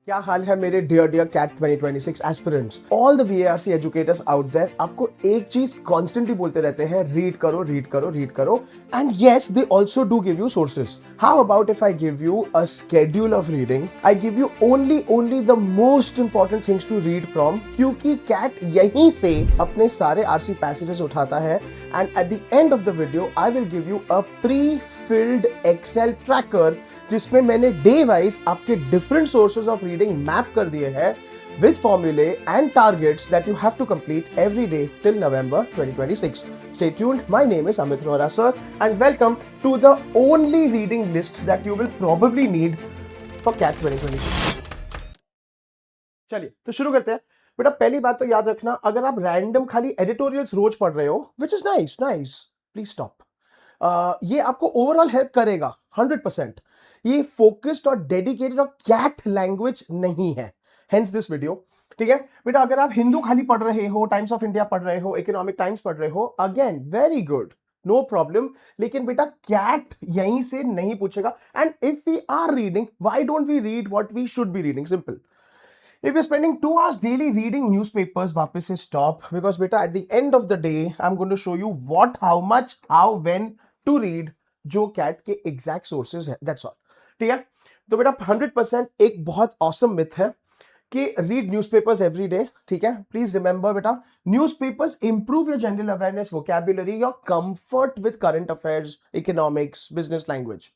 क्या हाल है मेरे dear dear CAT 2026 aspirants, all the VARC educators out there आपको एक चीज कॉन्स्टेंटली बोलते रहते हैं, रीड करो रीड करो रीड करो। And yes, they also do give you sources. How about if I give you a schedule of reading? I give you only the most important things to read from, क्योंकि CAT यहीं से अपने सारे RC passages उठाता है। And at the end of the video I will give you a pre filled excel tracker, जिसमें मैंने day wise आपके different sources of reading map कर दिए हैं with formulae and targets that you have to complete every day till November 2026. Stay tuned. My name is Amit Rohra sir and welcome to the only reading list that you will probably need for CAT 2026. चलिए तो शुरू करते हैं। बेटा पहली बात तो याद रखना, अगर आप रैंडम खाली एडिटोरियल्स रोज पढ़ रहे हो, which is nice please stop. ये आपको ओवरऑल हेल्प करेगा 100%। ये फोकस्ड और डेडिकेटेड और कैट लैंग्वेज नहीं है, हेंस दिस वीडियो। ठीक है बेटा, अगर आप हिंदू खाली पढ़ रहे हो, टाइम्स ऑफ इंडिया पढ़ रहे हो, इकोनॉमिक टाइम्स पढ़ रहे हो, again very good, no problem. लेकिन बेटा कैट यहीं से नहीं पूछेगा। And if we are reading, why don't we read what we should be reading? Simple. If you're spending 2 hours daily reading newspapers, वापस से stop, because beta at the end of the day I'm going to show you what, how much, how, when to read, जो cat के exact sources है, that's all। ठीक है, तो बेटा 100% एक बहुत awesome myth है कि रीड न्यूज़पेपर्स एवरी डे। ठीक है, प्लीज रिमेंबर बेटा, newspapers improve your general awareness, vocabulary, your comfort with current affairs, economics, business language.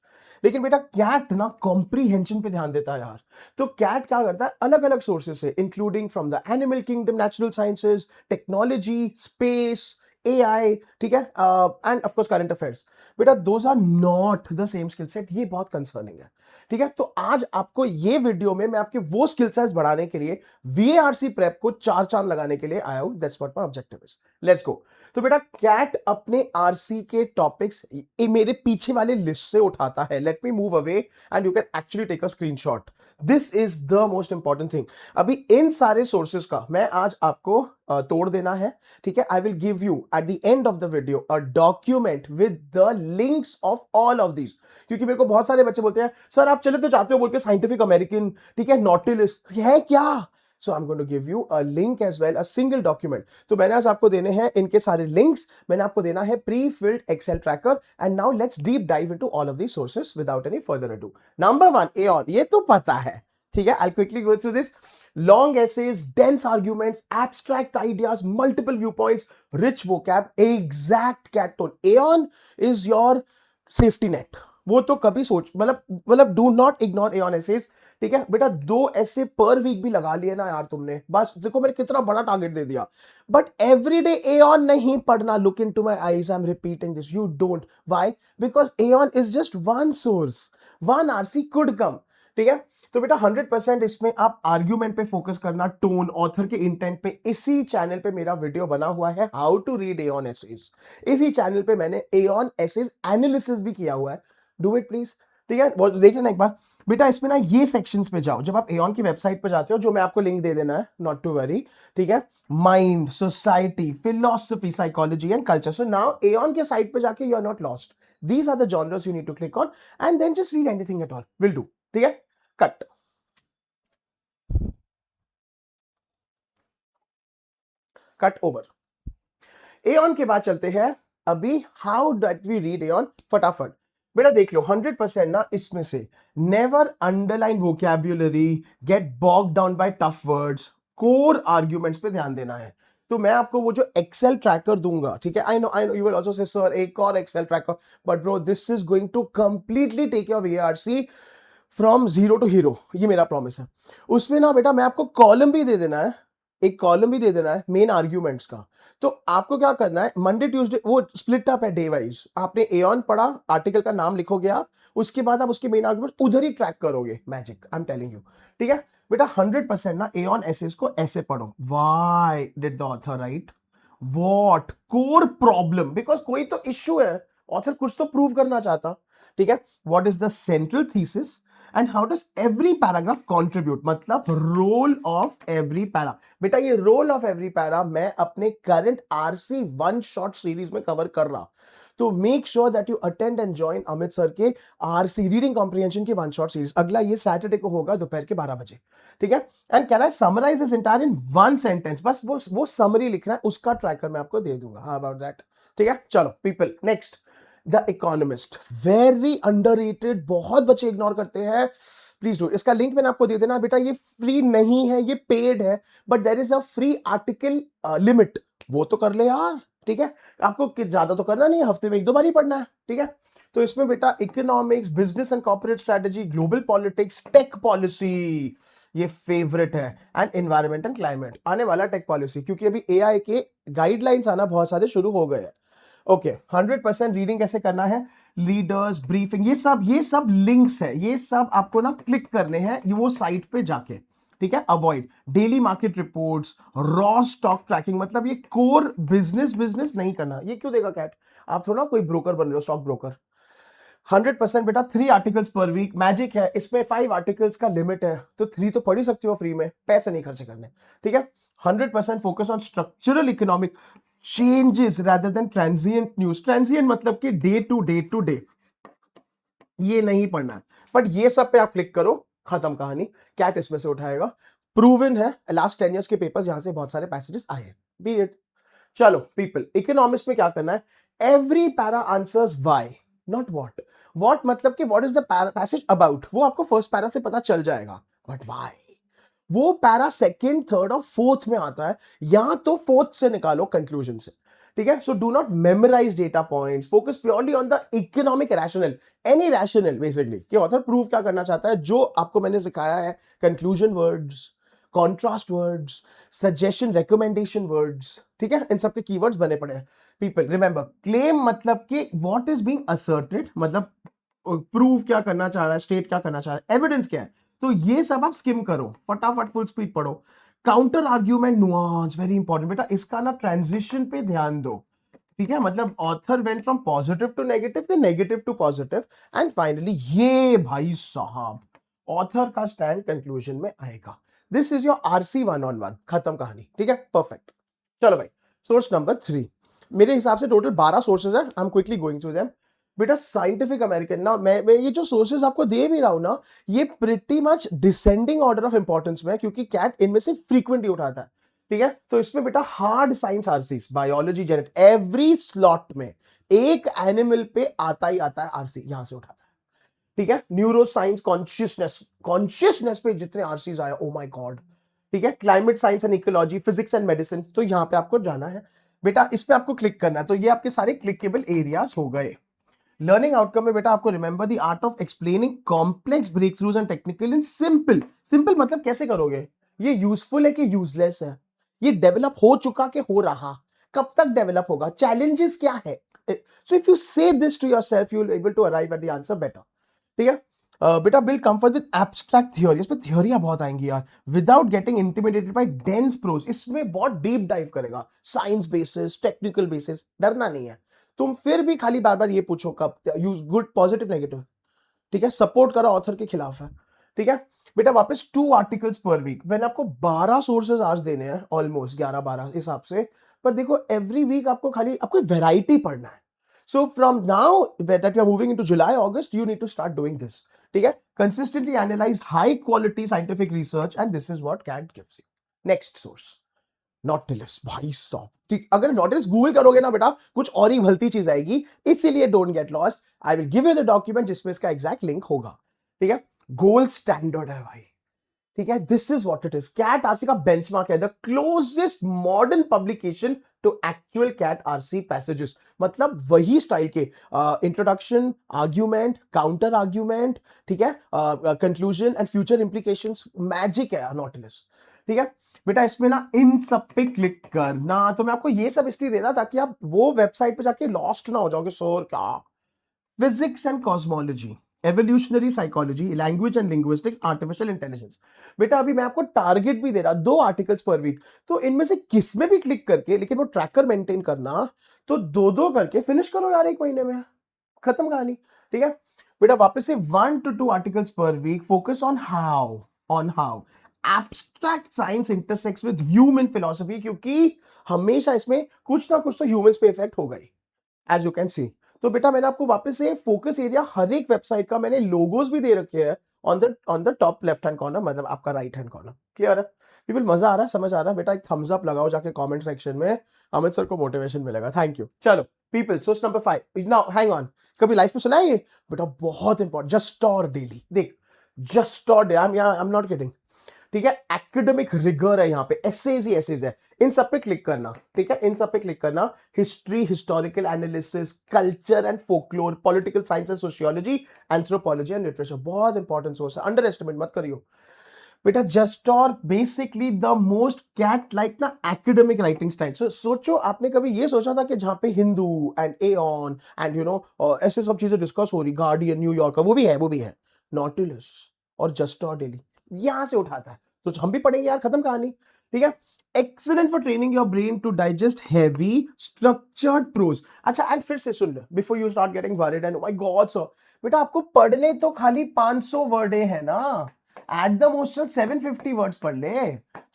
लेकिन बेटा कैट ना कॉम्प्रीहेंशन पे ध्यान देता है यार। तो कैट क्या करता है, अलग अलग सोर्सेज से, including from the animal kingdom, natural sciences, technology, space, AI, ठीक है, and of course current affairs. बेटा those are not the same skill set, ये बहुत कंसर्निंग है। ठीक है, तो आज आपको ये वीडियो में मैं आपके वो स्किल सेट्स बढ़ाने के लिए, वीएआरसी प्रेप को चार चांद लगाने के लिए आया हूं। That's what my objective is. Let's go. तो बेटा कैट अपने आरसी के टॉपिक्स मेरे पीछे वाले लिस्ट से उठाता है। Let me move away and you can actually take a screenshot. This is the most important thing. अभी इन सारे सोर्सेज का मैं आज आपको तोड़ देना है। ठीक है, आई will give you eight the end of the video a document with the links of all of these. क्योंकि मेरे को बहुत सारे बच्चे बोलते हैं सर आप चले तो जाते हो बोल के साइंटिफिक अमेरिकन, ठीक है, नॉटिलस है क्या? So I'm going to give you a link as well, a single document. तो मैंने आज आपको देने हैं इनके सारे links, मैंने आपको देना है pre-filled Excel tracker, and now let's deep dive into all of these sources without any further ado. Number 1, Aeon, ये तो पता है, ठीक है, I'll quickly go through this. Long essays, dense arguments, abstract ideas, multiple viewpoints, rich vocab, exact cat tone. Aeon is your safety net. वो तो कभी सोच मतलब do not ignore Aeon essays. ठीक है बेटा, 2 ऐसे पर वीक भी लगा लिए ना यार तुमने, बस देखो मैंने कितना बड़ा टारगेट दे दिया। बट एवरीडे एऑन नहीं पढ़ना। Look into my eyes, I am repeating this, you don't. Why? Because Aon is just one source, one RC could come. ठीक है, तो बेटा 100% इसमें आप आर्ग्यूमेंट पे फोकस करना, टोन, ऑथर के इंटेंट पे। इसी चैनल पे मेरा वीडियो बना हुआ है, how to read Aeon essays. इसी चैनल पे मैंने एऑन एसेज एनालिसिस भी किया हुआ है। Do it please. ठीक है, वो देख लेना एक बार। बेटा इसमें ना ये सेक्शंस पे जाओ, जब आप एऑन की वेबसाइट पे जाते हो, जो मैं आपको लिंक दे देना है, नॉट टू वरी। ठीक है, mind, society, philosophy, psychology and culture. So now Aeon के साइट पे जाके you are not lost. These are the genres you need to click on and then just read anything at all, will do. ठीक है, cut. Cut over. Aon के बाद चलते हैं अभी how do we read Aeon, फटाफट। बेटा देख लो 100% ना इसमें से never underline vocabulary, get bog down by tough words, core arguments पे ध्यान देना है। तो मैं आपको वो जो एक्सेल ट्रैकर दूंगा, ठीक है, I know you will also say sir एक और excel tracker, but bro this is going to completely take your VRC from zero to hero, ये मेरा प्रॉमिस है। उसमें ना बेटा मैं आपको कॉलम भी दे देना है, एक कॉलम भी दे देना है मेन आर्ग्यूमेंट्स का। तो आपको क्या करना है, मंडे ट्यूसडे वो स्प्लिट अप है डे वाइज। आपने एऑन पढ़ा, आर्टिकल का नाम लिखोगे आप, उसके बाद आप उसके मेन आर्ग्यूमेंट उधर ही ट्रैक करोगे। Magic, I am telling you. ठीक है बेटा 100% ना एऑन एसेज को ऐसे पढ़ो। Why did the author right, what core problem, because कोई तो इश्यू है, ऑथर कुछ तो प्रूव करना चाहता। ठीक है, what is the central thesis and how does every paragraph contribute, मतलब रोल ऑफ एवरी पैरा। बेटा ये रोल ऑफ एवरी पैरा मैं अपने current RC one shot series में कवर कर रहा। तो make sure that you attend and join Amit sir के आरसी रीडिंग कॉम्प्रिहेंशन की वन शॉट सीरीज। अगला ये सैटरडे को होगा दोपहर के 12 बजे, ठीक है। And can I summarise this entire in one sentence, बस वो समरी लिखना है, उसका ट्रैकर मैं आपको दे दूंगा। How about that? ठीक है, चलो people, next the economist, very underrated, बहुत बच्चे इग्नोर करते हैं। प्लीज डू, इसका लिंक मैंने आपको दे देना बेटा, ये फ्री नहीं है, ये पेड है, but there is a free article limit, वो तो कर ले यार, ठीक है। आपको ज्यादा तो करना नहीं है, हफ्ते में 1-2 बार ही पढ़ना है, ठीक है। तो इसमें बेटा economics, business and corporate strategy, global politics, tech policy, ये फेवरेट है, एंड एनवायरमेंट एंड क्लाइमेट, आने वाला टेक पॉलिसी, क्योंकि अभी एआई के गाइडलाइंस आना बहुत सारे शुरू हो गए हैं। ओके, 100% रीडिंग कैसे करना है, लीडर्स ब्रीफिंग, ये सब लिंक्स है, ये सब आपको ना क्लिक करने हैं ये वो साइट पे जाके, ठीक है। Avoid daily market reports, raw stock tracking, मतलब ये कोर बिजनेस नहीं करना। ये क्यों देगा कैट? आप थोड़ा कोई ब्रोकर बन रहे हो, स्टॉक ब्रोकर। 100% बेटा 3 आर्टिकल्स पर वीक, मैजिक है, इसमें 5 आर्टिकल्स का लिमिट है, तो 3 तो पढ़ ही सकते हो फ्री में, पैसे नहीं खर्च करने, ठीक है। 100% focus on structural economic changes rather than transient news. Transient मतलब कि डे टू डे, ये नहीं पढ़ना है, बट ये सब पे आप क्लिक करो, खत्म कहानी, कैट इसमें से उठाएगा, प्रूवन है, लास्ट 10 इयर्स के पेपर्स यहां से बहुत सारे पैसेजेस आए हैं, बी इट। चलो पीपल, इकोनॉमिक्स में क्या करना है, every para answers why not what. What मतलब कि what is the passage about, वो आपको फर्स्ट पैरा से पता चल जाएगा, बट व्हाई वो पैरा सेकंड, थर्ड और फोर्थ में आता है, यहां तो फोर्थ से निकालो कंक्लूजन से, ठीक है। So do not memorise data points, focus purely on the economic rational, any rational basically, कि ऑथर प्रूव क्या करना चाहता है, जो आपको मैंने सिखाया है, conclusion words, contrast words, suggestion recommendation words, ठीक है, इन सब के कीवर्ड्स बने पड़े हैं। पीपल रिमेंबर, क्लेम मतलब कि व्हाट इज बीइंग असर्टेड, मतलब प्रूव क्या करना चाह रहा है, स्टेट क्या करना चाह रहा है, एविडेंस क्या है, तो ये सब आप स्किम करो, फटाफट फुल स्पीड पढ़ो। Counter argument, nuance, very important बेटा, इसका ना ट्रांजिशन पे ध्यान दो, ठीक है। मतलब author went from positive to negative to positive, and finally ये भाई साहब ऑथर का स्टैंड कंक्लूजन में आएगा। This is your RC 1-on-1, खत्म कहानी, ठीक है, परफेक्ट। चलो भाई, सोर्स नंबर 3, मेरे हिसाब से टोटल 12 सोर्सेज है, I am quickly going through them. बेटा साइंटिफिक अमेरिकन ना, मैं ये जो सोर्सेज आपको दे भी रहा हूं ना, ये pretty much descending order of importance में है, क्योंकि कैट इनमें से फ्रीक्वेंटली उठाता है, ठीक है। तो इसमें बेटा hard science RC, biology, genetic, every slot में एक एनिमल पे आता ही आता है आरसी, यहां से उठाता है, ठीक है। न्यूरो साइंस, कॉन्शियसनेस पे जितने आरसीज आए, ओ माय गॉड, ठीक है। Climate science and ecology, physics and medicine, तो यहां पे आपको जाना है बेटा, इस पे आपको क्लिक करना है, तो ये आपके सारे क्लिकेबल एरियाज हो गए। लर्निंग आउटकम में बेटा आपको remember the art of explaining complex breakthroughs and technical in simple. Simple मतलब कैसे करोगे, ये यूजफुल है कि यूजलेस है, ये डेवलप हो चुका कि हो रहा, कब तक डेवलप होगा, चैलेंजेस क्या है। So if you say this to yourself, you will able to arrive at the answer better, ठीक है। बेटा build comfort with abstract theory, इसमें थ्योरियां बहुत आएंगी यार, without getting intimidated by dense prose, इसमें बहुत डीप डाइव करेगा, साइंस बेसिस, टेक्निकल बेसिस, डरना नहीं है। तुम फिर भी खाली बार बार ये पूछो कब, यूज गुड, पॉजिटिव, नेगेटिव, ठीक है, सपोर्ट करो ऑथर के खिलाफ है, ठीक है। बेटा वापस 2 आर्टिकल्स पर वीक, मैंने आपको 12 सोर्सेज आज देने हैं, ऑलमोस्ट 11-12 हिसाब से, पर देखो एवरी वीक आपको खाली आपको वैरायटी पढ़ना है। So from now that you are moving into July August, you need to start doing this, ठीक है। Consistently analyse high quality scientific research, and this is what CAT gives you. Next source, Nautilus, भाई साहब, ठीक, अगर Nautilus Google करोगे ना बेटा, कुछ और ही भलती चीज आएगी, इसीलिए don't get lost, I will give you the document जिसमें इसका एग्जैक्ट लिंक होगा, ठीक है। गोल्ड स्टैंडर्ड है भाई, ठीक है, this is what it is, CAT RC का बेंचमार्क है, the closest modern publication to actual CAT RC passages, मतलब वही स्टाइल के इंट्रोडक्शन, आर्ग्यूमेंट, काउंटर आर्ग्यूमेंट, ठीक है, conclusion and future implications, magic है नॉटिलस, ठीक है। बेटा इसमें ना इन सब पे क्लिक करना, तो मैं आपको ये सब इसलिए दे रहा ताकि आप वो वेबसाइट पे जाके लॉस्ट ना हो जाओगे, सर क्या, physics and cosmology, evolutionary psychology, language and linguistics, artificial intelligence. बेटा अभी मैं आपको टारगेट भी दे रहा, 2 आर्टिकल्स पर वीक, तो इनमें से किस में भी क्लिक करके, लेकिन वो ट्रैकर मेंटेन करना, तो 2-2 करके फिनिश करो यार 1 महीने में, खत्म कहानी, ठीक है। बेटा वापस से 1 to 2 articles per week, focus on how abstract science intersects with human philosophy, क्योंकि हमेशा इसमें कुछ ना कुछ तो ह्यूमंस पे इफेक्ट होगा ही, एज यू कैन सी। तो बेटा मैंने आपको वापस से फोकस एरिया हर एक वेबसाइट का मैंने लोगोज भी दे रखे हैं on the top left hand corner, मतलब आपका राइट हैंड कॉर्नर। क्लियर है पीपल? मजा आ रहा है, समझ आ रहा है बेटा? एक थम्स अप लगाओ जाके कमेंट सेक्शन में, अमित सर को मोटिवेशन मिलेगा। Thank you. चलो पीपल, सोच नंबर 5 नाउ, हैंग ऑन। कभी लाइफ में सुना है ये बेटा? बहुत इंपॉर्टेंट, जस्ट और डेली। देख, जस्ट और आई एम नॉट किडिंग, ठीक है? एकेडमिक रिगर है यहाँ पे, एसेज ही एसेज है। इन सब पे क्लिक करना, ठीक है? इन सब पे क्लिक करना। History, historical analysis, culture and folklore, political science and sociology, anthropology and literature. बहुत इंपॉर्टेंट सोर्स है, अंडर एस्टिमेट मत करियो बेटा। जस्ट और basically the most CAT like ना एकेडमिक राइटिंग स्टाइल। सो सोचो, आपने कभी ये सोचा था कि जहां पे हिंदू एंड एऑन एंड ऐसे सब चीजें डिस्कस हो रही, गार्डियन, न्यूयॉर्क, वो भी है नॉटिलस और जस्ट और डेली यहां से उठाता है। तो हम भी पढ़ेंगे यार, खत्म कहानी, ठीक है? Excellent for training your brain to digest heavy structured prose. अच्छा, एंड फिर से सुन ले before you start getting worried and my god sir, बेटा आपको पढ़ने तो खाली 500 वर्डे है ना, at the most 750 words per day.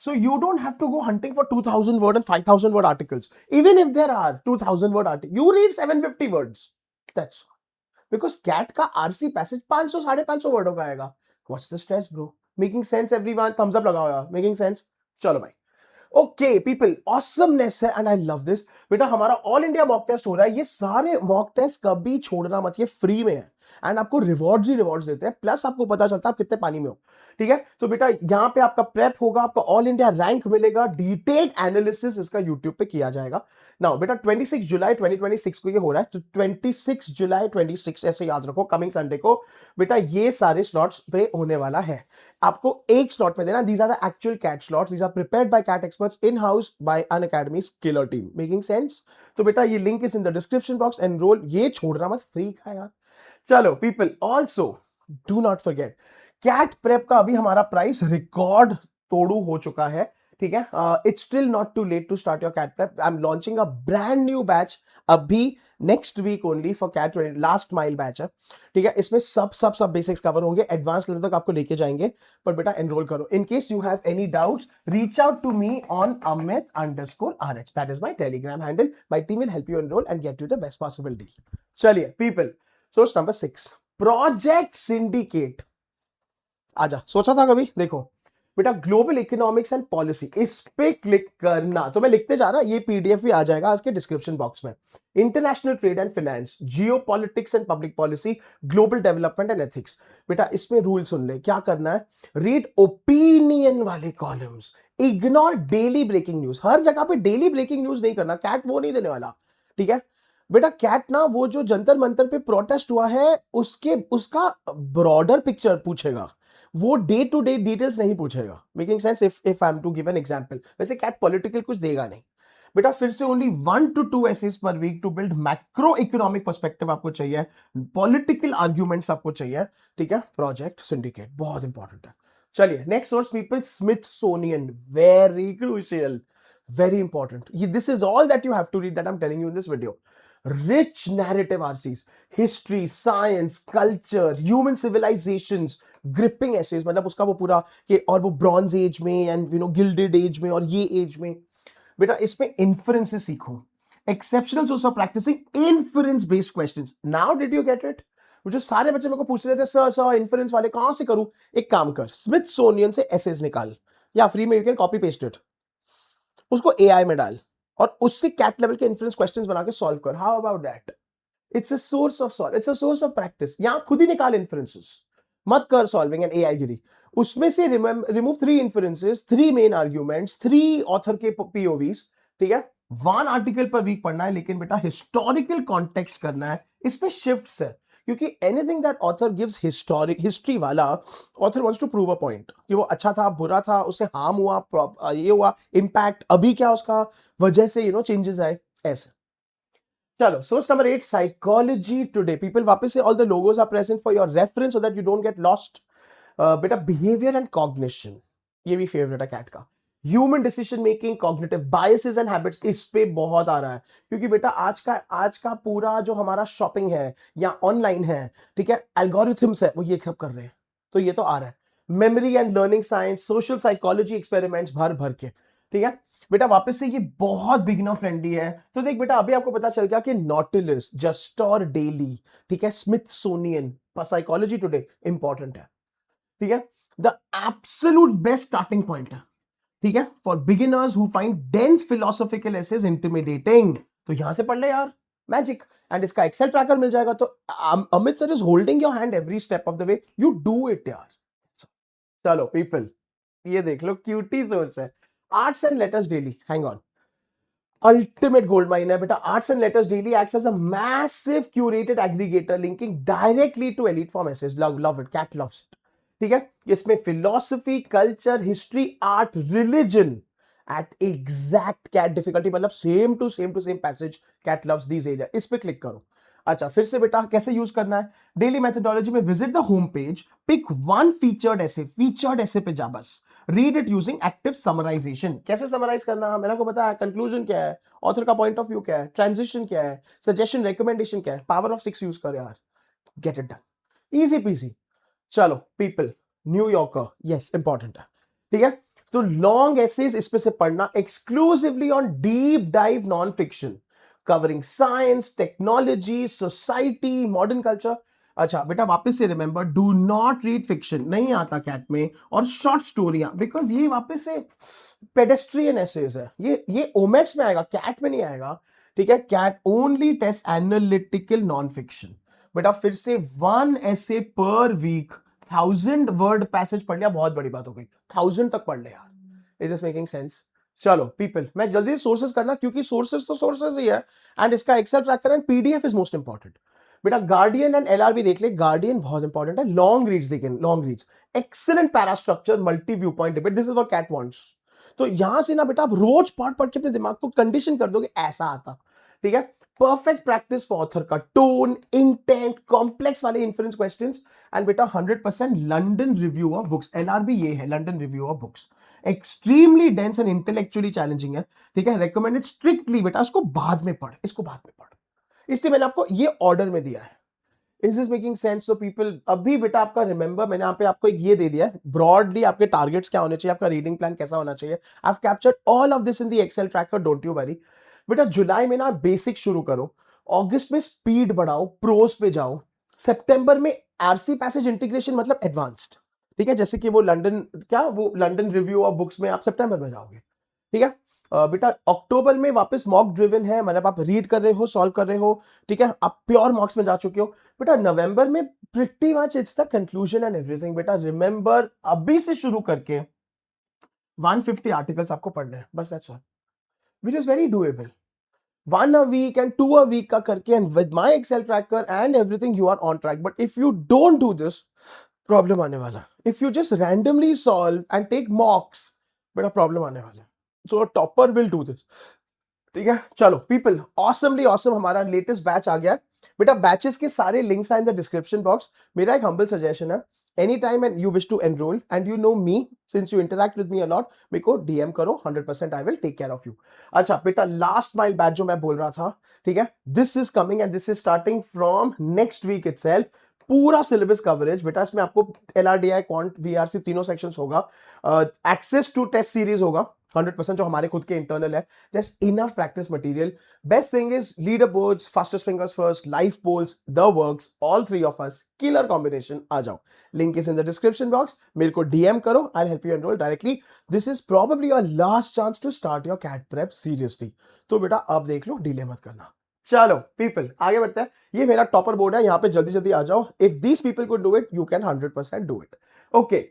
So you don't have to go hunting for 2000 word and 5000 word articles. Even if there are 2000 word articles, you read 750 words. That's all. Because CAT का RC passage 500 550 वर्डों का आएगा. What's the stress, bro? Making sense, everyone? Thumbs up लगाओ यार. Making sense? चलो भाई. Okay people, awesomeness है and I love this. बेटा हमारा ऑल इंडिया मॉक टेस्ट हो रहा है, ये सारे मॉक टेस्ट कभी छोड़ना मत, ये फ्री में है एंड आपको रिवॉर्ड्स ही रिवॉर्ड्स देते हैं, प्लस आपको पता चलता है आप कितने पानी में हो, ठीक है? तो बेटा यहां पे आपका प्रेप होगा, आपका ऑल इंडिया रैंक मिलेगा, डिटेल्ड एनालिसिस इसका यूट्यूब पे किया जाएगा। नाउ बेटा 26 जुलाई 2026 को ये हो रहा है, तो 26 जुलाई 26 ऐसे याद रखो, कमिंग संडे को बेटा ये सारे स्लॉट्स पे होने वाला है। आपको एक स्लॉट में देना, these are the actual CAT slots, these are prepared by CAT experts in house by Unacademy's killer team. Making sense? तो बेटा ये link is in the description box, enrol, ये छोड़ना मत, फ्री का यार। चलो people, also do not forget CAT prep का अभी हमारा प्राइस रिकॉर्ड तोड़ू हो चुका है, ठीक है? It's still not too late to start your CAT prep. I am launching a brand new batch अभी next week only for CAT, last mile batch है, ठीक है? इसमें सब बेसिक्स कवर होंगे, एडवांस लेवल तक आपको लेके जाएंगे। पर बेटा एनरोल करो। In case you have any doubts, reach out to me on amit_rh, that is my Telegram handle. My team will help you enrol and get you the best possible deal. चलिए people, source number 6, project syndicate. आजा, सोचा था कभी? देखो बेटा, global economics and policy, इस पे click करना। तो मैं लिखते जा रहा, ये पीडीएफ भी आ जाएगा आज के डिस्क्रिप्शन बॉक्स में। International trade and finance, geopolitics and public policy, global development and ethics. बेटा इसमें रूल सुन ले, क्या करना है? रीड ओपिनियन वाले columns, ignore daily breaking news. हर जगह पे डेली ब्रेकिंग न्यूज नहीं करना, कैट वो नहीं देने वाला, ठीक है बेटा? कैट ना वो जो जंतर मंतर पे प्रोटेस्ट हुआ है उसका ब्रॉडर पिक्चर पूछेगा, वो डे टू डे डिटेल्स नहीं पूछेगा। Making sense? If I am to give an example, वैसे कैट पॉलिटिकल कुछ देगा नहीं बेटा। फिर से ओनली 1 to 2 एसेज per week to build macro economic perspective आपको चाहिए, पॉलिटिकल आर्ग्यूमेंट्स आपको चाहिए, ठीक है? प्रोजेक्ट सिंडिकेट बहुत इंपॉर्टेंट है। चलिए next source people, Smithsonian, very crucial, very important. This is all that you have to read that I'm telling you in this video. Rich narrative RCs, history, science, culture, human civilizations, gripping essays, मतलब उसका वो पूरा कि और वो bronze age में and gilded age में और ये एज में। बेटा इसमें इन्फ्रेंसेस सीखो, exceptional source of practising inference based questions. Now did you get it? जो सारे बच्चे मेरे को पूछ रहे थे, सर इन्फ्रेंस वाले कहां से करूं? एक काम कर, स्मिथसोनियन से एसेज निकाल, या फ्री में you can copy paste it, उसको एआई में डाल और उससे कैट लेवल के इन्फ्लुएंस क्वेश्चंस बना के सॉल्व कर। How about that? It's a source of solve, it's a source of practice. यहां खुद ही निकाल इन्फ्लुएंसेस, मत कर सॉल्विंग एंड एआई गिरी। उसमें से remove 3 influences, 3 main arguments, 3 author के पीओवीज, ठीक है? 1 आर्टिकल पर वीक पढ़ना है, लेकिन बेटा हिस्टोरिकल कॉन्टेक्स्ट करना है, इसमें शिफ्ट्स है, क्योंकि anything that author gives history वाला, author wants to prove a point कि वो अच्छा था, बुरा था, उससे हार्म हुआ, ये हुआ, इंपैक्ट अभी क्या उसका वजह से चेंजेस आए, ऐसे। चलो source number 8, psychology today. People वापस से, all the logos are present for your reference so that you don't get lost. बेटा बिहेवियर एंड कॉग्निशन, ये भी फेवरेट है कैट का। Human decision making, cognitive biases and habits, इस पे बहुत आ रहा है, क्योंकि बेटा आज का पूरा जो हमारा शॉपिंग है या ऑनलाइन है, ठीक है, एल्गोरिथम्स है, वो ये सब कर रहे हैं, तो ये तो आ रहा है। Memory and learning science, social psychology experiments भर भर के, ठीक है? बेटा वापस से ये बहुत बिगिनर फ्रेंडली है। तो देख बेटा अभी आपको पता चल गया कि नॉटिलस, जस्टोर डेली, ठीक है, स्मिथसोनियन, साइकोलॉजी टुडे इंपॉर्टेंट है, ठीक है, the absolute best starting point है, ठीक है, for beginners who find dense philosophical essays intimidating. तो यहां से पढ़ ले यार, मैजिक। एंड इसका एक्सेल ट्रैकर मिल जाएगा। तो Amit sir is holding your hand every step of the way, you do it यार। चलो पीपल, ये देख लो क्यूटी सोर्स है, arts and letters daily, hang on, ultimate gold mine है बेटा। Arts and letters daily acts as a massive curated aggregator linking directly to elite form essays, love it, CAT loves it, ठीक है। इसमें philosophy, culture, history, art, religion at exact CAT difficulty, मतलब same to same passage, CAT loves these area. इस पे click करो। अच्छा फिर से बेटा कैसे यूज करना है, डेली मेथोडोलॉजी में visit the home page, pick one featured essay पे जा बस, read it using active summarisation. कैसे समराइज करना है मेरे को पता है, कंक्लूजन क्या है, ऑथर का पॉइंट ऑफ व्यू क्या है, ट्रांजिशन क्या है, सजेशन रिकमेंडेशन क्या है, पावर ऑफ 6 यूज कर यार, get it done, easy PC. चलो पीपल, न्यूयॉर्कर, यस इंपॉर्टेंट है, ठीक है। तो लॉन्ग एसेज इस पे से पढ़ना, exclusively on deep dive non fiction covering science, technology, society, modern culture. अच्छा बेटा वापस से remember, do not read fiction, नहीं आता कैट में, और शॉर्ट स्टोरियां, बिकॉज ये वापस से पेडेस्ट्रियन एसेज है, ये ओमेट्स में आएगा, कैट में नहीं आएगा, ठीक है। CAT only test analytical non fiction. बेटा फिर से 1 ऐसे पर वीक, 1000 वर्ड पैसेज पढ़ लिया, बहुत बड़ी बात हो गई, 1000 तक पढ़ ले यार। Is this making sense? चलो पीपल, मैं जल्दी सोर्सेस करना, क्योंकि सोर्सेस तो सोर्सेस ही है, एंड इसका Excel tracker and PDF is most important. बेटा गार्डियन एंड एलआरबी देख ले, गार्डियन बहुत इंपॉर्टेंट है, लॉन्ग रीड्स देखें, long reads, excellent parastructure, multi view point debate, this is what CAT wants. तो यहां से ना बेटा आप रोज पढ़ पढ़ के अपने दिमाग को कंडीशन कर दोगे, ऐसा आता, ठीक है। परफेक्ट प्रैक्टिस फॉर ऑथर का टोन, इंटेंट, कॉम्प्लेक्स वाले इन्फ्रेंस क्वेश्चंस, एंड बेटा 100% लंडन रिव्यू ऑफ बुक्स, एलआरबी ये है, London review of books, extremely dense and intellectually challenging है, ठीक है। रेकमेंडेड स्ट्रिक्टली बेटा इसको बाद में पढ़, इसको बाद में पढ़, इसलिए मैंने आपको ये ऑर्डर में दिया है। Is this making sense? तो पीपल अभी बेटा आपका रिमेंबर, मैंने यहाँ पे आपको एक ये दे दिया है, ब्रॉडली आपके टारगेट्स क्या होने चाहिए, आपका रीडिंग प्लान कैसा होना चाहिए, I have captured all of this in the excel tracker, don't you worry. बेटा जुलाई में ना बेसिक शुरू करो, अगस्त में स्पीड बढ़ाओ, प्रोज पे जाओ, सितंबर में आरसी पैसेज इंटीग्रेशन मतलब एडवांस्ड, ठीक है, जैसे कि वो लंदन, क्या वो लंदन रिव्यू ऑफ बुक्स में आप सितंबर में जाओगे, ठीक है। बेटा अक्टूबर में वापस मॉक ड्रिवन है, मतलब आप रीड कर रहे हो, सॉल्व कर रहे हो, ठीक है, आप प्योर मॉक्स में जा चुके हो। बेटा नवंबर में pretty much it's the conclusion and everything. बेटा रिमेंबर अभी से शुरू करके 150 आर्टिकल्स आपको पढ़ने हैं, बस that's all, which is very doable. 1 a week and 2 a week का करके, and with my Excel tracker and everything you are on track. But if you don't do this, problem आने वाला। If you just randomly solve and take mocks, बड़ा problem आने वाला है। So topper will do this, ठीक है। चलो people, awesomely awesome हमारा लेटेस्ट बैच आ गया है। बेटा बैचेस के सारे links are in the description box. मेरा एक हम्बल सजेशन है, any time and you wish to enrol and you know me, since you interact with me a lot, मेरे को डीएम करो, 100% I will take care of you. अच्छा बेटा last mile batch जो मैं बोल रहा था, ठीक है, this is coming and this is starting from next week itself. पूरा सिलेबस कवरेज बेटा, इसमें आपको एलआरडीआई, क्वांट, वीआरसी तीनों सेक्शंस होगा, एक्सेस टू टेस्ट सीरीज होगा 100% जो हमारे खुद के इंटरनल है, just enough practice material. Best thing is leader boards, fastest fingers first, life polls, the works, all 3 of us, killer combination. आ जाओ, link is in the description box, मेरे को डीएम करो, I help you enrol directly. This is probably your last chance to start your CAT prep seriously. तो बेटा अब देख लो, delay मत करना। चलो पीपल आगे बढ़ते हैं, ये मेरा टॉपर बोर्ड है, यहाँ पे जल्दी जल्दी आ जाओ। If these people could do it, you can 100% do it. Okay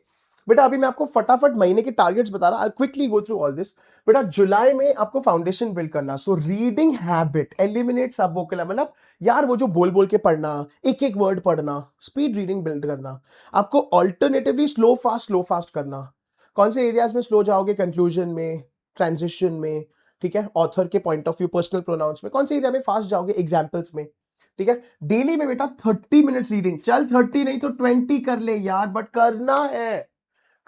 बेटा अभी मैं आपको फटाफट महीने के टारगेट्स बता रहा, I quickly go through all this. बेटा जुलाई में आपको फाउंडेशन बिल्ड करना, सो रीडिंग हैबिट, एलिमिनेट सब वोकैबुलरी, मतलब यार वो जो बोल बोल के पढ़ना, एक एक वर्ड पढ़ना, स्पीड रीडिंग बिल्ड करना। आपको ऑल्टरनेटिवली स्लो फास्ट करना। कौन से एरियाज में स्लो जाओगे? कंक्लूजन में, ट्रांजिशन में, ठीक है, ऑथर के point of view, personal pronouns में। कौन से एरिया में फास्ट जाओगे? एग्जाम्पल्स में, ठीक है। डेली में बेटा 30 मिनट्स रीडिंग, चल 30 नहीं तो 20 कर ले यार, बट करना है,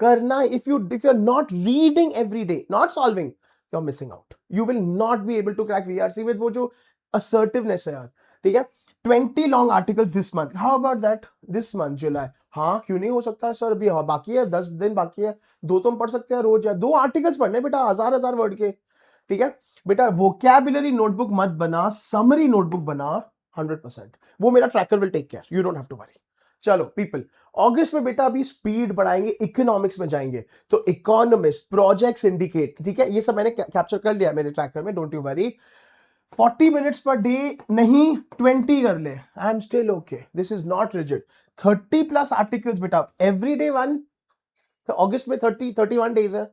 करना। If you are not reading every day, not solving, you are missing out, you will not be able to crack VRC with वो जो असर्टिवनेस है यार, ठीक है। 20 long articles this month, how about that? This month July, हाँ क्यों नहीं हो सकता है सर? अभी बाकी है, 10 दिन बाकी है, 2 तो हम पढ़ सकते हैं रोज, या 2 आर्टिकल्स पढ़ने बेटा, 1000 वर्ड के, ठीक है बेटा, वोकैबुलरी नोटबुक मत बना, समरी नोटबुक बना 100%। वो मेरा tracker will take care, you don't have to worry. चलो पीपल, अगस्त में बेटा अभी स्पीड बढ़ाएंगे, इकोनॉमिक्स में जाएंगे, तो इकोनॉमिस्ट, प्रोजेक्ट्स इंडिकेट, ठीक है, ये सब मैंने कैप्चर कर लिया मेरे ट्रैकर में, don't you worry. 40 minutes per day नहीं, 20 कर ले, I am still okay, this is not rigid. 30 plus articles बेटा एवरी डे वन, अगस्त में 31 डेज है,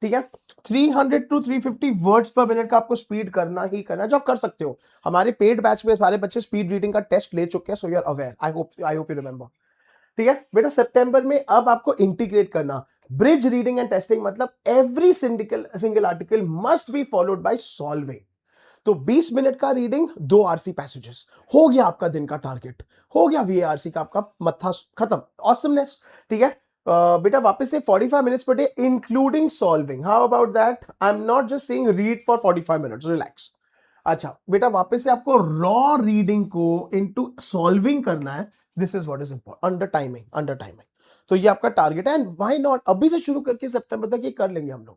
ठीक है। 300 टू 350 वर्ड्स पर मिनट का आपको स्पीड करना ही करना, जो आप कर सकते हो। हमारे पेड बैच में सारे बच्चे स्पीड रीडिंग का टेस्ट ले चुके हैं, so you are aware, I hope you remember, ठीक है बेटा। सितंबर में अब आपको इंटीग्रेट करना ब्रिज रीडिंग एंड टेस्टिंग, मतलब every single article must be followed by solving. तो 20 मिनट का रीडिंग, 2 आरसी पैसेजेस, हो गया आपका दिन का टारगेट, हो गया वीएआरसी का आपका मत्था खत्म, ऑसमनेस, ठीक है। बेटा वापस से 45 minutes per day including solving, how about that? I am not just saying read for 45 minutes, relax. अच्छा बेटा वापस से आपको रॉ रीडिंग को इनटू सॉल्विंग करना है, this is what is important, under timing. तो ये आपका टारगेट है, एंड व्हाई नॉट अभी से शुरू करके सितंबर तक ये कर लेंगे हम लोग।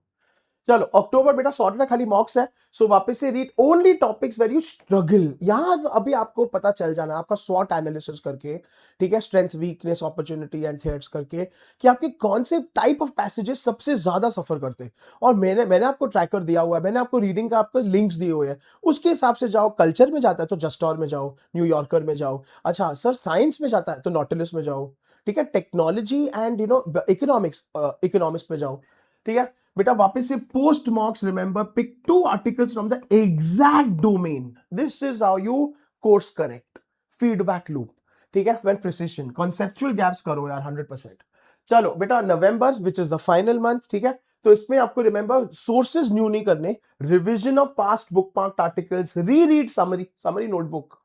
चलो अक्टूबर बेटा सॉर्ट में खाली मॉक्स है, सो वापस से read only topics where you struggle. यहां अभी आपको पता चल जाना आपका स्वॉट एनालिसिस करके, ठीक है, strength weakness opportunity and threats करके, कि आपके कौन से टाइप ऑफ पैसेजेस सबसे ज्यादा सफर करते हैं। और मैंने आपको ट्रैकर दिया हुआ है, मैंने आपको रीडिंग का आपको लिंक्स दिए हुए हैं, उसके हिसाब से जाओ। कल्चर में जाता है तो जस्टोर में जाओ, न्यूयॉर्कर में जाओ। अच्छा सर साइंस में जाता है तो नॉटिलस में जाओ, ठीक है। टेक्नोलॉजी एंड इकोनॉमिक्स में जाओ, ठीक है बेटा। वापस से post mocks, remember pick 2 articles from the exact domain, this is how you course correct. Feedback loop, ठीक है, व्हेन प्रिसिशन, कॉन्सेप्चुअल गैप्स करो यार 100%। चलो बेटा November which is the final month, ठीक है, तो इसमें आपको रिमेंबर सोर्सेज न्यू नहीं करने, revision of past bookmarked articles, reread summary notebook.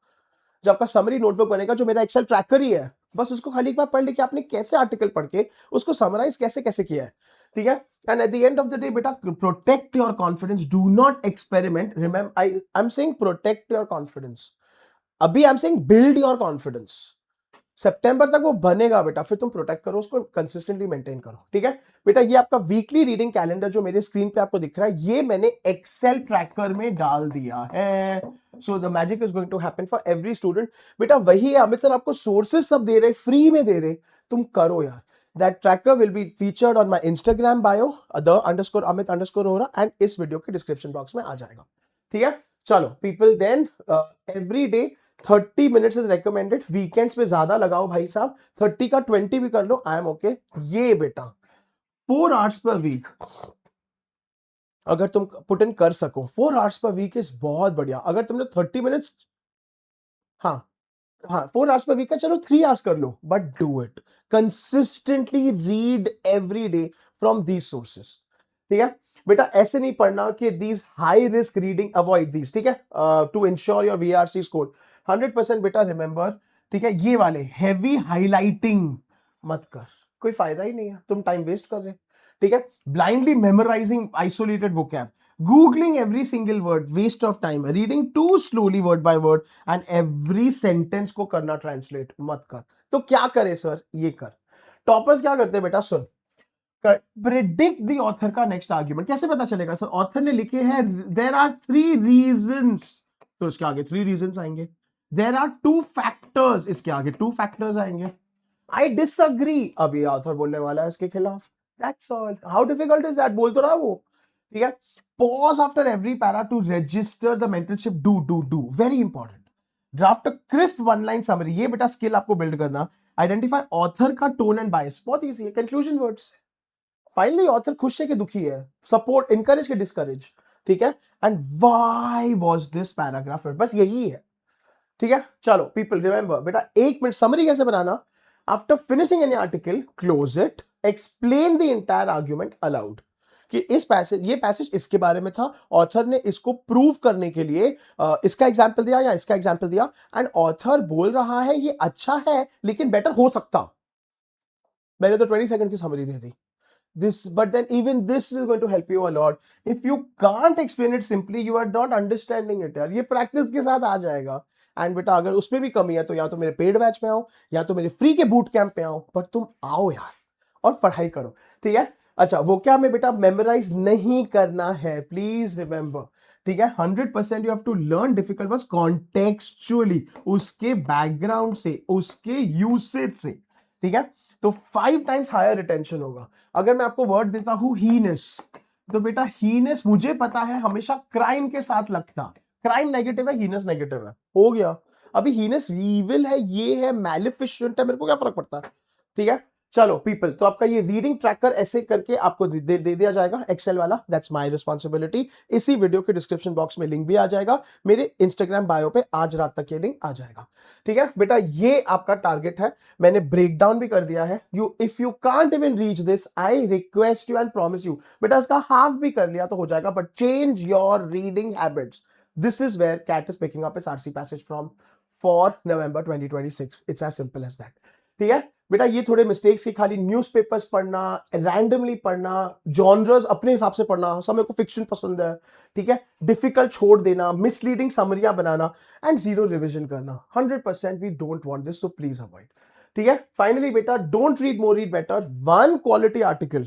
जो आपका समरी नोटबुक बनेगा, जो मेरा एक्सेल ट्रैकर ही है, बस उसको खाली एक बार पढ़ ले कि आपने कैसे आर्टिकल पढ़ के उसको समराइज कैसे कैसे किया है, ठीक है। And at the end of the day बेटा protect your confidence, do not experiment, remember I am saying protect your confidence, अभी I am saying build your confidence. सितंबर तक वो बनेगा बेटा, फिर तुम प्रोटेक्ट करो उसको, कंसिस्टेंटली मेंटेन करो, ठीक है बेटा। ये आपका वीकली रीडिंग कैलेंडर जो मेरे स्क्रीन पे आपको दिख रहा है, ये मैंने एक्सेल ट्रैकर में डाल दिया है, so the magic is going to happen for every student. बेटा वही है, अमित सर आपको सोर्सेस सब दे रहे, फ्री में दे रहे, तुम करो यार। That tracker will be featured on my Instagram bio, _amit_rohra, and इस वीडियो के डिस्क्रिप्शन बॉक्स में आ जाएगा, ठीक है। चलो people then every day 30 minutes is recommended, weekends पे ज्यादा लगाओ भाई साहब, 30 का 20 भी कर लो, आई एम ओके। ये बेटा 4 आवर्स पर वीक अगर तुम पुट इन कर सको, 4 आवर्स पर वीक इज बहुत बढ़िया। अगर तुमने 30 मिनट्स, हाँ हाँ 4 आवर्स पर वीक का, चलो 3 आवर्स कर लो, but do it consistently, read every day from these sources, ठीक है बेटा। ऐसे नहीं पढ़ना कि these high risk reading, avoid these, ठीक है, to ensure your VRC score 100% बेटा। रिमेंबर, ठीक है, ये वाले हैवी हाईलाइटिंग मत कर, कोई फायदा ही नहीं है, तुम टाइम वेस्ट कर रहे, ठीक है। Blindly memorising isolated vocab, googling every single word, waste of time, reading too slowly word by word, and every sentence को करना ट्रांसलेट मत कर। तो क्या करे सर? ये कर। टॉपर्स क्या करते हैं बेटा, सुन, प्रिडिक्ट द ऑथर का नेक्स्ट आर्ग्यूमेंट। कैसे पता चलेगा सर? ऑथर ने लिखे हैं देयर आर 3 रीजंस, तो इसके आगे 3 रीजंस आएंगे। देयर आर 2 फैक्टर्स, इसके आगे 2 फैक्टर्स आएंगे। आई डिसअग्री, अब ये ऑथर बोलने वाला है इसके खिलाफ, that's all. How difficult is that? बोल तो रहा वो, ठीक है। Pause after every para two register the mentorship, do very important. Draft crisp 1 line summary, ये बेटा स्किल आपको बिल्ड करना। आइडेंटिफाई ऑथर का टोन एंड बायस, बहुत इजी है, कंक्लूजन वर्ड्स। फाइनली ऑथर खुश है कि दुखी है, सपोर्ट, इनकरेज के डिस्करेज, ठीक है। And why was this paragraph, बस यही है, ठीक है। चलो पीपल रिमेंबर बेटा, 1 मिनट समरी कैसे बनाना। After finishing any article, close it, explain the entire argument aloud, कि इस पैसेज, ये पैसेज इसके बारे में था, ऑथर ने इसको प्रूव करने के लिए इसका एग्जाम्पल दिया या इसका एग्जाम्पल दिया, एंड ऑथर बोल रहा है ये अच्छा है लेकिन बेटर हो सकता। मैंने तो 20 सेकंड की summary they the. This, but then even this is going to help you a lot. If you can't explain it simply, you are not understanding it यार, ये प्रैक्टिस के साथ आ जाएगा। एंड बेटा अगर उसमें भी कमी है तो या तो मेरे पेड बैच में आओ या तो मेरे फ्री के बूट कैंप पे आओ, पर तुम आओ यार और पढ़ाई करो, ठीक है। अच्छा, वो क्या हमें बेटा मेमोराइज नहीं करना है, प्लीज रिमेंबर, ठीक है। 100% you have to learn difficult words contextually, उसके बैकग्राउंड से, उसके यूसेज से, ठीक है। तो 5 टाइम्स हायर रिटेंशन होगा। अगर मैं आपको वर्ड देता हूं हीनस, तो बेटा हीनस मुझे पता है हमेशा क्राइम के साथ लगता, क्राइम नेगेटिव है, हीनस नेगेटिव है, हो गया। अभी हीनस ईविल है, ये है मैलिफिशेंट है, मेरे को क्या फर्क पड़ता है, ठीक है। चलो पीपल, तो आपका ये रीडिंग ट्रैकर ऐसे करके आपको दे दिया जाएगा, एक्सेल वाला, दैट्स माय रिस्पांसिबिलिटी। इसी वीडियो के डिस्क्रिप्शन बॉक्स में लिंक भी आ जाएगा, मेरे इंस्टाग्राम बायो पे आज रात तक ये लिंक आ जाएगा, ठीक है बेटा। ये आपका टारगेट है, मैंने ब्रेक डाउन भी कर दिया है। You if you can't even reach this, I request you and promise you, बेटा इसका हाफ भी कर लिया तो हो जाएगा, but change your reading habits. This is where CAT is picking up its RC passage from for November 2026। It's as simple as that, ठीक है बेटा। ये थोड़े मिस्टेक्स की, खाली न्यूज़पेपर्स पढ़ना, रैंडमली पढ़ना, जॉनर्स अपने हिसाब से पढ़ना, सब मेरे को फिक्शन पसंद है, ठीक है, डिफिकल्ट छोड़ देना, मिसलीडिंग समरियां बनाना एंड जीरो रिवीजन करना, 100% we don't want this, so please avoid, ठीक है। फाइनली बेटा, don't read more, read better, 1 quality article,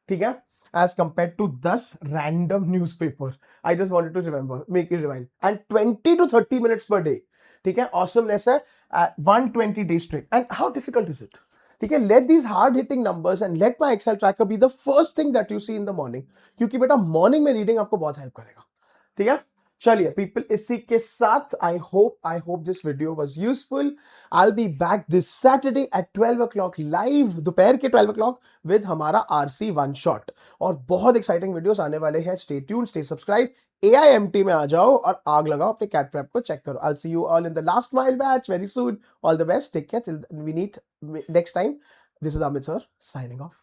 ठीक है, as compared to 10 random newspaper. I just wanted to remember, make it rewind, and 20 to 30 minutes per day, ठीक है। Awesomeness है, 120 days straight, and how difficult is it, ठीक है। Let these hard hitting numbers and let my Excel tracker be the first thing that you see in the morning, क्योंकि बेटा morning में reading आपको बहुत हेल्प करेगा, ठीक है। चलिए पीपल, इसी के साथ I hope this video was useful. I be back this Saturday at 12 o'clock live, दोपहर के 12 o'clock विद हमारा आरसी वन शॉट, और बहुत एक्साइटिंग वीडियोस आने वाले हैं। Stay tune, stay subscribe, AIMT में आ जाओ और आग लगाओ, अपने कैट प्रेप को चेक करो। I see you all in the last mile batch very soon. All the best, take care till we meet next time. This is Amit sir signing of.